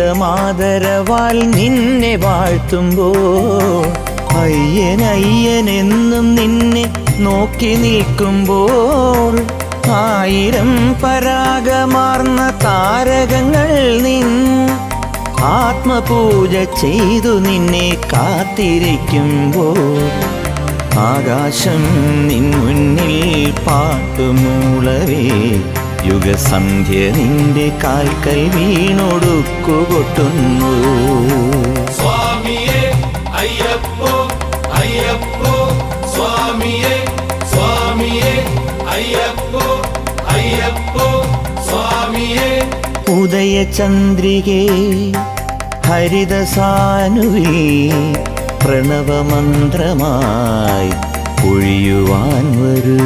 ആദിവേദമാദരവാൽ നിന്നെ വാഴ്ത്തുമ്പോൾ അയ്യനയ്യനെന്നും നിന്നെ നോക്കി നിൽക്കുമ്പോൾ ആയിരം പരാഗമാർന്ന താരകങ്ങൾ നിൻ ആത്മപൂജ ചെയ്തു നിന്നെ കാത്തിരിക്കുമ്പോൾ ആകാശം നിൻ മുന്നിൽ പാട്ടുമൂളവേ യുഗസന്ധ്യ നിന്റെ കാൽക്കൽ വീണൊടുക്കുകൊട്ടുന്നു. സ്വാമിയേ അയ്യപ്പോ അയ്യപ്പോ സ്വാമിയേ സ്വാമിയേ അയ്യപ്പോ അയ്യപ്പോ സ്വാമിയേ. ഉദയചന്ദ്രികേ ഹരിതസാനുവിൽ പ്രണവമന്ത്രമായി പൊഴിയുവാൻ വരൂ.